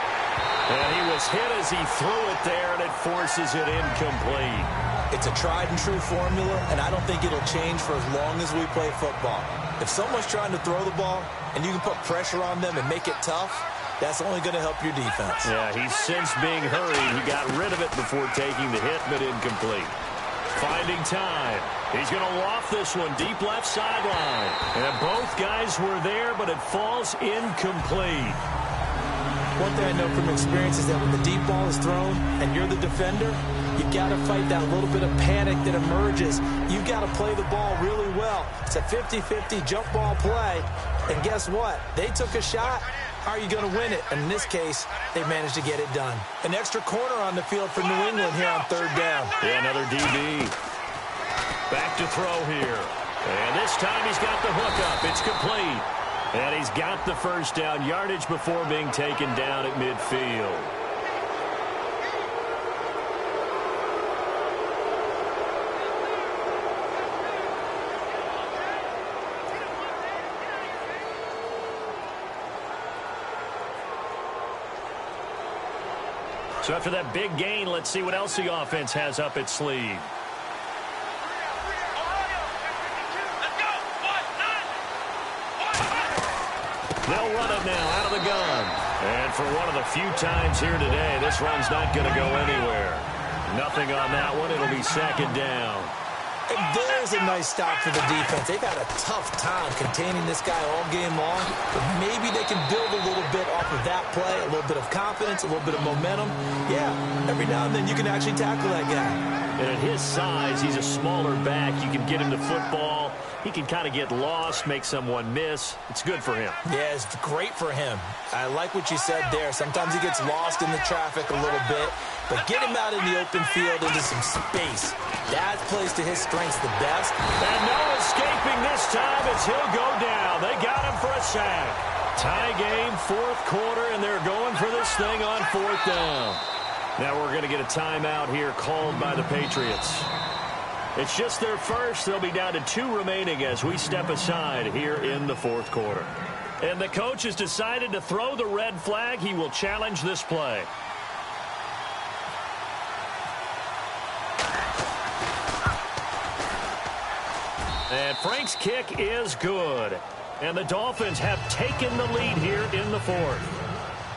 And he was hit as he threw it there, and it forces it incomplete. It's a tried-and-true formula, and I don't think it'll change for as long as we play football. If someone's trying to throw the ball and you can put pressure on them and make it tough, that's only going to help your defense. Yeah, he's since being hurried. He got rid of it before taking the hit, but incomplete. Finding time. He's going to loft this one deep left sideline. And both guys were there, but it falls incomplete. One thing I know from experience is that when the deep ball is thrown and you're the defender, you've got to fight that little bit of panic that emerges. You've got to play the ball really well. It's a 50-50 jump ball play. And guess what? They took a shot. How are you going to win it? And in this case, they managed to get it done. An extra corner on the field for New England here on third down. Yeah, another DB. Back to throw here. And this time he's got the hook up. It's complete. And he's got the first down yardage before being taken down at midfield. So after that big gain, let's see what else the offense has up its sleeve. They'll run it now out of the gun. And for one of the few times here today, this run's not going to go anywhere. Nothing on that one. It'll be second down. And there's a nice stop for the defense. They've had a tough time containing this guy all game long, but maybe they can build a little bit off of that play, a little bit of confidence, a little bit of momentum. Yeah, every now and then you can actually tackle that guy. And at his size, he's a smaller back. You can get him to football. He can kind of get lost, make someone miss. It's good for him. Yeah, it's great for him. I like what you said there. Sometimes he gets lost in the traffic a little bit, but get him out in the open field into some space. That plays to his strengths the best. And no escaping this time as he'll go down. They got him for a sack. Tie game, fourth quarter, and they're going for this thing on fourth down. Now we're going to get a timeout here called by the Patriots. It's just their first. They'll be down to 2 remaining as we step aside here in the fourth quarter. And the coach has decided to throw the red flag. He will challenge this play. And Frank's kick is good. And the Dolphins have taken the lead here in the fourth.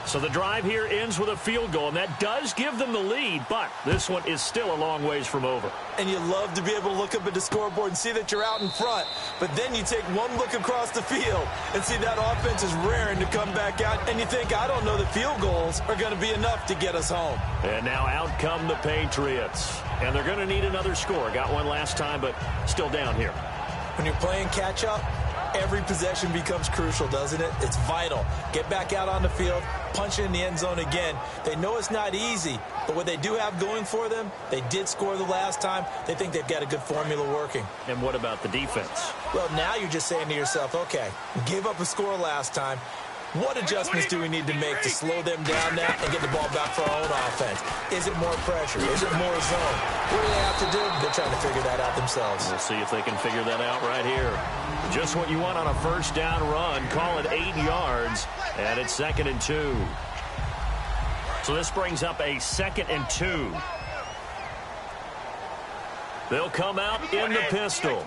So the drive here ends with a field goal, and that does give them the lead, but this one is still a long ways from over. And you love to be able to look up at the scoreboard and see that you're out in front, but then you take one look across the field and see that offense is raring to come back out, and you think, I don't know that field goals are going to be enough to get us home. And now out come the Patriots, and they're going to need another score. Got one last time, but still down here. When you're playing catch-up, Every possession becomes crucial, doesn't it? It's vital. Get back out on the field, punch it in the end zone again. They know it's not easy, but what they do have going for them, they did score the last time. They think they've got a good formula working. And what about the defense? Well, now you're just saying to yourself, okay, we gave up a score last time. What adjustments do we need to make to slow them down now and get the ball back for our own offense? Is it more pressure? Is it more zone? What do they have to do? They're trying to figure that out themselves. We'll see if they can figure that out right here. Just what you want on a first down run. Call it 8 yards, and it's 2nd and 2. So this brings up a 2nd and 2. They'll come out in the pistol.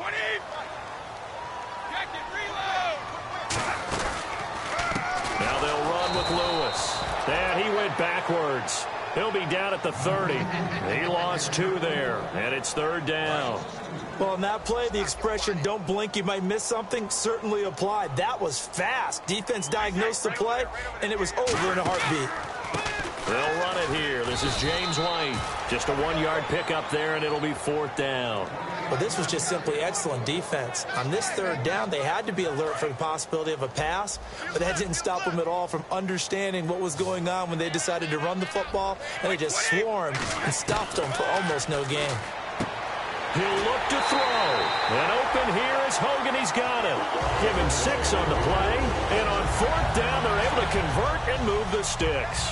Now they'll run with Lewis. And he went backwards. He'll be down at the 30. He lost 2 there, and it's 3rd down. Well, on that play, the expression, don't blink, you might miss something, certainly applied. That was fast. Defense diagnosed the play, and it was over in a heartbeat. They'll run it here. This is James White. Just a 1-yard pickup there, and it'll be 4th down. Well, this was just simply excellent defense. On this 3rd down, they had to be alert for the possibility of a pass, but that didn't stop them at all from understanding what was going on when they decided to run the football, and they just swarmed and stopped them for almost no gain. He'll look to throw. And open here is Hogan. He's got him. Give him 6 on the play. And on 4th down, they're able to convert and move the sticks.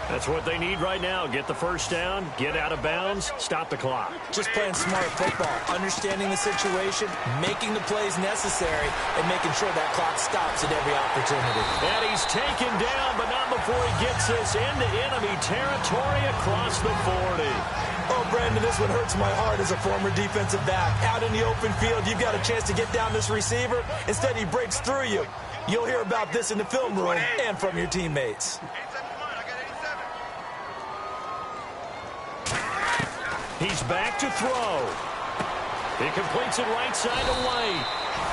That's what they need right now. Get the first down, get out of bounds, stop the clock. Just playing smart football, understanding the situation, making the plays necessary, and making sure that clock stops at every opportunity. And he's taken down, but not before he gets this into enemy territory across the 40. Oh, Brandon, this one hurts my heart as a former defensive back. Out in the open field, you've got a chance to get down this receiver. Instead, he breaks through you. You'll hear about this in the film room and from your teammates. He's back to throw. He completes it right side to White.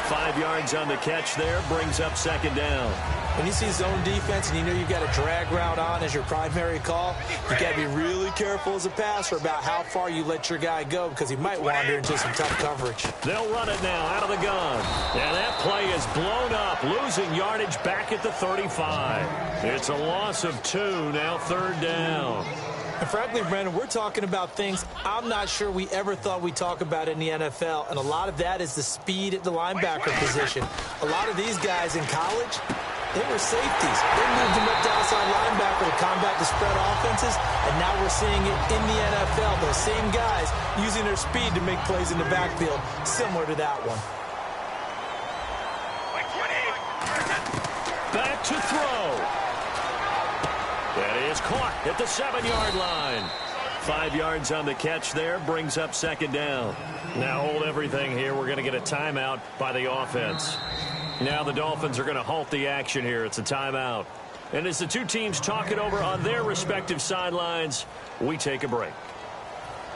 5 yards on the catch there, brings up 2nd down. When you see zone defense and you know you've got a drag route on as your primary call, you got to be really careful as a passer about how far you let your guy go because he might wander into some tough coverage. They'll run it now out of the gun. And that play is blown up, losing yardage back at the 35. It's a loss of 2, now 3rd down. And frankly, Brandon, we're talking about things I'm not sure we ever thought we'd talk about in the NFL, and a lot of that is the speed at the linebacker position. A lot of these guys in college, they were safeties. They moved them up to outside linebacker to combat the spread offenses, and now we're seeing it in the NFL. Those same guys using their speed to make plays in the backfield, similar to that one. Back to throw. That is caught at the 7-yard line. 5 yards on the catch there, brings up 2nd down. Now hold everything here. We're going to get a timeout by the offense. Now the Dolphins are going to halt the action here. It's a timeout. And as the two teams talk it over on their respective sidelines, we take a break.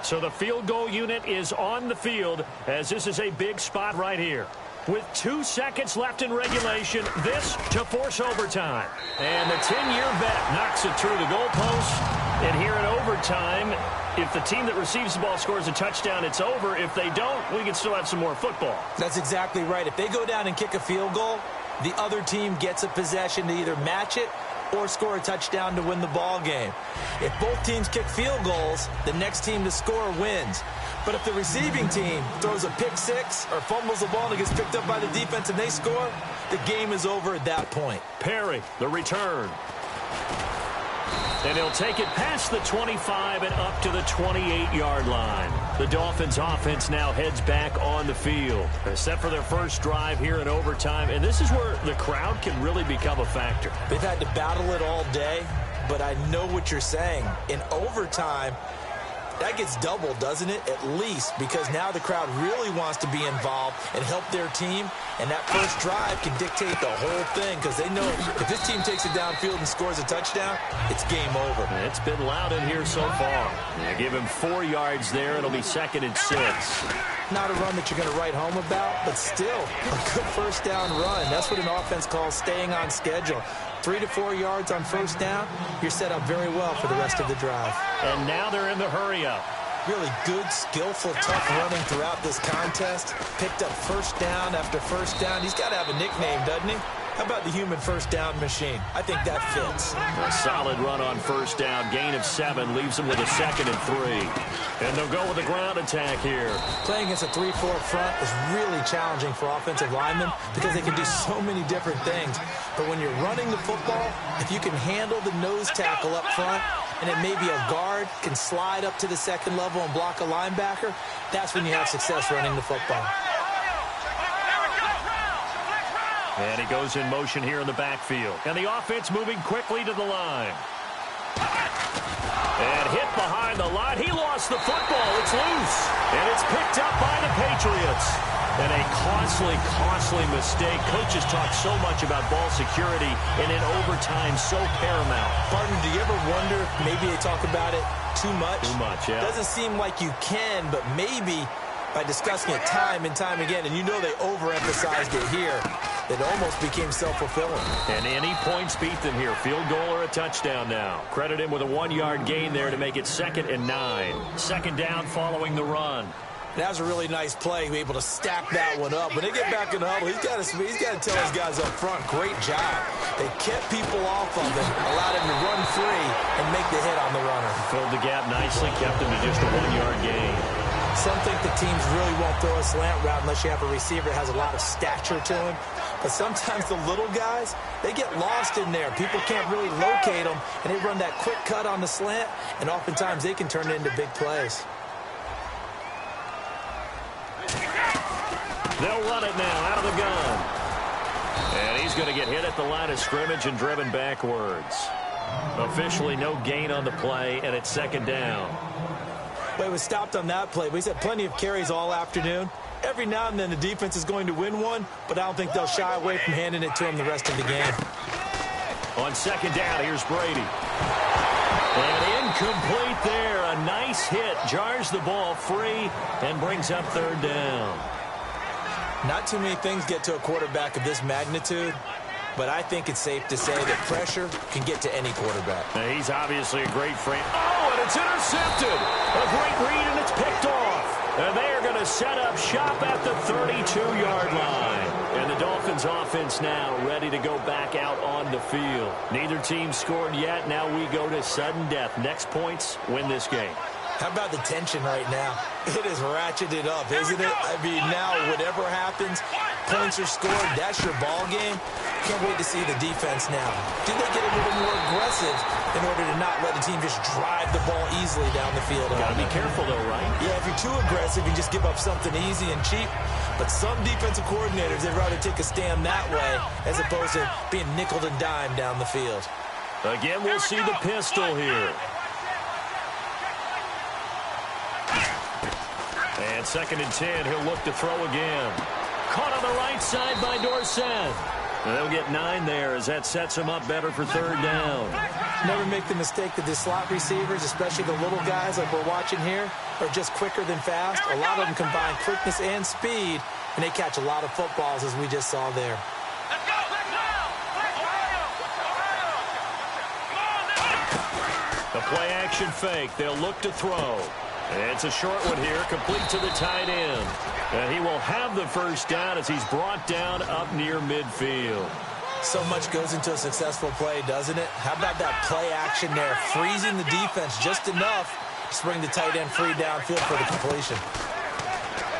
So the field goal unit is on the field as this is a big spot right here. With 2 seconds left in regulation, this to force overtime. And the 10-year vet knocks it through the goalpost. And here in overtime, if the team that receives the ball scores a touchdown, it's over. If they don't, we can still have some more football. That's exactly right. If they go down and kick a field goal, the other team gets a possession to either match it or score a touchdown to win the ball game. If both teams kick field goals, the next team to score wins. But if the receiving team throws a pick six or fumbles the ball and it gets picked up by the defense and they score, the game is over at that point. Perry, the return. And he'll take it past the 25 and up to the 28-yard line. The Dolphins offense now heads back on the field. They're set for their first drive here in overtime, and this is where the crowd can really become a factor. They've had to battle it all day, but I know what you're saying. In overtime, that gets doubled, doesn't it? At least, because now the crowd really wants to be involved and help their team, and that first drive can dictate the whole thing because they know if this team takes it downfield and scores a touchdown, it's game over. It's been loud in here so far. They give him 4 yards there. It'll be 2nd and 6. Not a run that you're going to write home about, but still a good first down run. That's what an offense calls staying on schedule. 3 to 4 yards on first down, you're set up very well for the rest of the drive. And now they're in the hurry-up. Really good, skillful, tough running throughout this contest. Picked up first down after first down. He's got to have a nickname, doesn't he? How about the human first down machine? I think that fits. A solid run on first down. Gain of 7 leaves them with a 2nd and 3. And they'll go with a ground attack here. Playing against a 3-4 front is really challenging for offensive linemen because they can do so many different things. But when you're running the football, if you can handle the nose tackle up front, and it may be a guard can slide up to the second level and block a linebacker, that's when you have success running the football. And he goes in motion here in the backfield. And the offense moving quickly to the line. And hit behind the line. He lost the football. It's loose. And it's picked up by the Patriots. And a costly mistake. Coaches talk so much about ball security, and in overtime, so paramount. Partner, do you ever wonder, maybe they talk about it too much? Too much, yeah. Doesn't seem like you can, but maybe by discussing it time and time again, and you know they overemphasized it here, it almost became self-fulfilling. And any points beat them here. Field goal or a touchdown now. Credit him with a 1-yard gain there to make it 2nd and 9. 2nd down following the run. That was a really nice play, to be able to stack that one up. When they get back in the huddle, he's got to tell his guys up front, great job. They kept people off of him, allowed him to run free and make the hit on the runner. Filled the gap nicely, kept him to just a 1-yard gain. Some think the teams really won't throw a slant route unless you have a receiver that has a lot of stature to him. But sometimes the little guys, they get lost in there. People can't really locate them, and they run that quick cut on the slant, and oftentimes they can turn it into big plays. They'll run it now out of the gun. And he's going to get hit at the line of scrimmage and driven backwards. Officially no gain on the play, and it's 2nd down. Well, he was stopped on that play, but he's had plenty of carries all afternoon. Every now and then the defense is going to win one, but I don't think they'll shy away from handing it to him the rest of the game. On 2nd down, here's Brady. And incomplete there. A nice hit. Jars the ball free and brings up 3rd down. Not too many things get to a quarterback of this magnitude, but I think it's safe to say that pressure can get to any quarterback. Now, he's obviously a great frame. Oh, and it's intercepted. A great read, and it's picked off. And they are going to set up shop at the 32-yard line. And the Dolphins offense now ready to go back out on the field. Neither team scored yet. Now we go to sudden death. Next points win this game. How about the tension right now? It is ratcheted up, isn't it? I mean, now whatever happens, points are scored, that's your ball game. Can't wait to see the defense now. Do they get a little more aggressive in order to not let the team just drive the ball easily down the field? Got to be careful, though, right? Yeah, if you're too aggressive, you just give up something easy and cheap. But some defensive coordinators, they'd rather take a stand that way as opposed to being nickeled and dimed down the field. Again, we'll see the pistol here. And 2nd and 10, he'll look to throw again. Caught on the right side by Dorsett. And they'll get 9 there as that sets him up better for 3rd down. Never make the mistake that the slot receivers, especially the little guys like we're watching here, are just quicker than fast. A lot of them combine quickness and speed, and they catch a lot of footballs as we just saw there. The play action fake. They'll look to throw. It's a short one here, complete to the tight end. And he will have the 1st down as he's brought down up near midfield. So much goes into a successful play, doesn't it? How about that play action there, freezing the defense just enough to bring the tight end free downfield for the completion.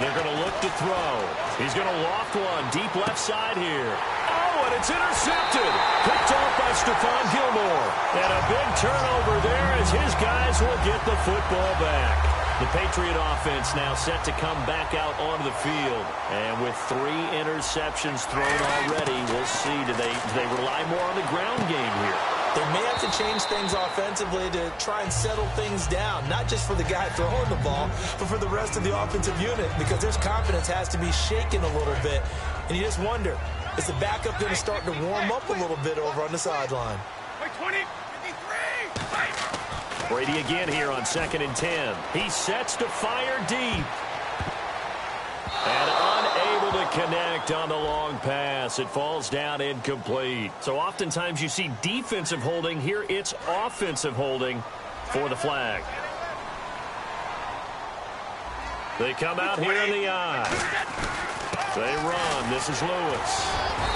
They're going to look to throw. He's going to loft one deep left side here. Oh, and it's intercepted. Picked off by Stephon Gilmore. And a big turnover there as his guys will get the football back. The Patriot offense now set to come back out onto the field. And with 3 interceptions thrown already, we'll see. Do they rely more on the ground game here? They may have to change things offensively to try and settle things down, not just for the guy throwing the ball, but for the rest of the offensive unit, because their confidence has to be shaken a little bit. And you just wonder, is the backup going to start to warm up a little bit over on the sideline? 20, 53, Brady again here on 2nd and 10. He sets to fire deep. And unable to connect on the long pass. It falls down incomplete. So oftentimes you see defensive holding. Here it's offensive holding for the flag. They come out here in the eye. They run. This is Lewis.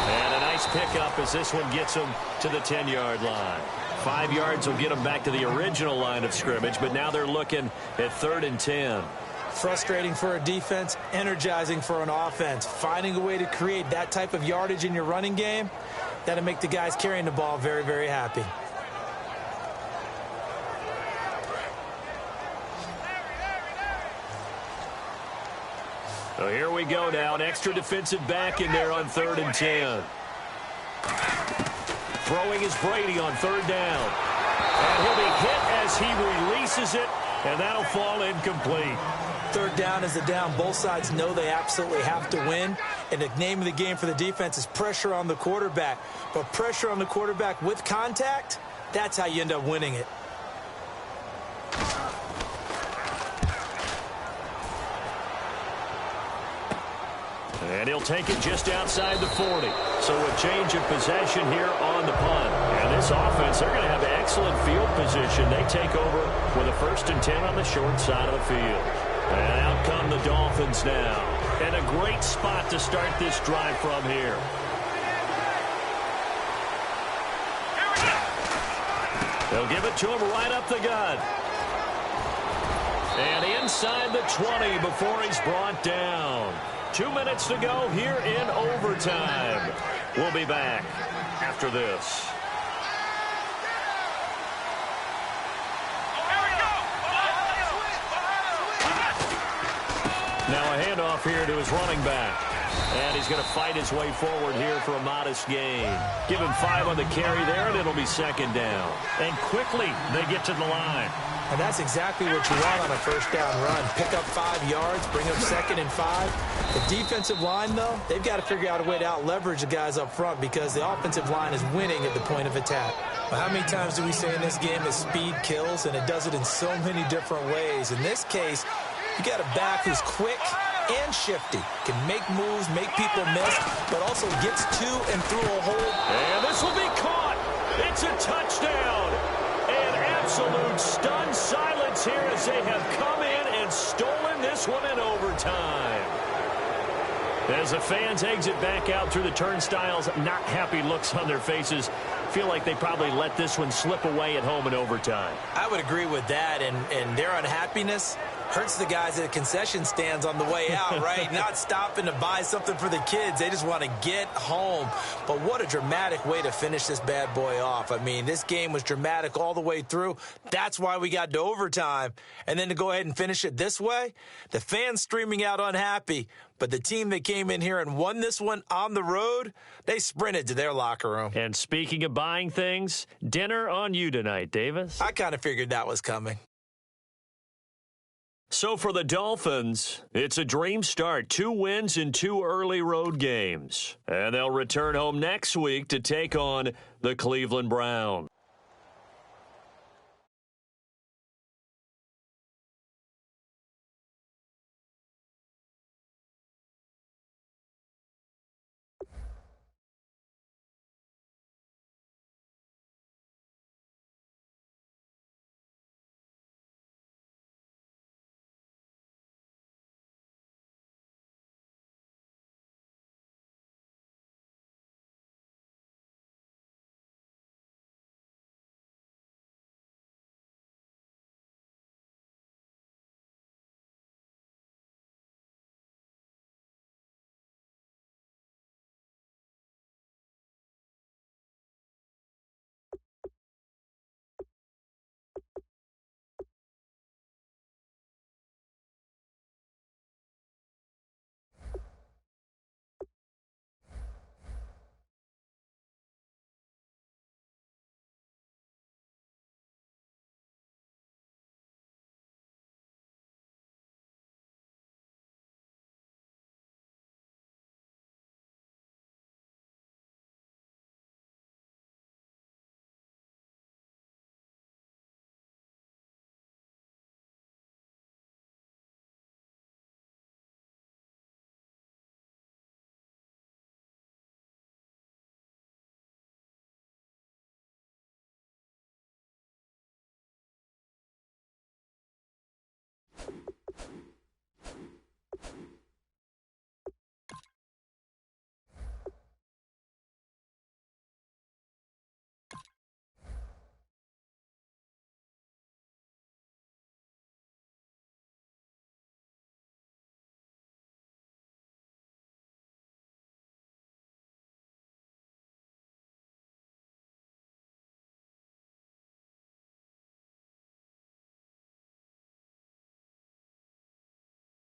And a nice pickup as this one gets them to the 10-yard line. 5 yards will get them back to the original line of scrimmage, but now they're looking at 3rd and 10. Frustrating for a defense, energizing for an offense. Finding a way to create that type of yardage in your running game, that'll make the guys carrying the ball very, very happy. So here we go now. An extra defensive back in there on 3rd and 10. Throwing is Brady on 3rd down. And he'll be hit as he releases it, and that'll fall incomplete. 3rd down is the down. Both sides know they absolutely have to win. And the name of the game for the defense is pressure on the quarterback. But pressure on the quarterback with contact, that's how you end up winning it. And he'll take it just outside the 40. So a change of possession here on the punt. And this offense, they're going to have excellent field position. They take over with a 1st and 10 on the short side of the field. And out come the Dolphins now. And a great spot to start this drive from here. They'll give it to him right up the gut. And inside the 20 before he's brought down. 2 minutes to go here in overtime. We'll be back after this. Now a handoff here to his running back. And he's going to fight his way forward here for a modest gain. Give him 5 on the carry there, and it'll be 2nd down. And quickly they get to the line. And that's exactly what you want on a 1st down run. Pick up 5 yards, bring up 2nd and 5. The defensive line, though, they've got to figure out a way to out-leverage the guys up front because the offensive line is winning at the point of attack. Well, how many times do we say in this game that speed kills, and it does it in so many different ways? In this case, you got a back who's quick and shifty, can make moves, make people miss, but also gets to and through a hole. And this will be caught. It's a touchdown. And absolute stunned silence here as they have come in and stolen this one in overtime. As the fans exit back out through the turnstiles, not happy looks on their faces. Feel like they probably let this one slip away at home in overtime. I would agree with that, and their unhappiness hurts the guys at concession stands on the way out, right? Not stopping to buy something for the kids. They just want to get home. But what a dramatic way to finish this bad boy off. I mean, this game was dramatic all the way through. That's why we got to overtime. And then to go ahead and finish it this way, the fans streaming out unhappy. But the team that came in here and won this one on the road, they sprinted to their locker room. And speaking of buying things, dinner on you tonight, Davis. I kind of figured that was coming. So for the Dolphins, it's a dream start. 2 wins in 2 early road games. And they'll return home next week to take on the Cleveland Browns.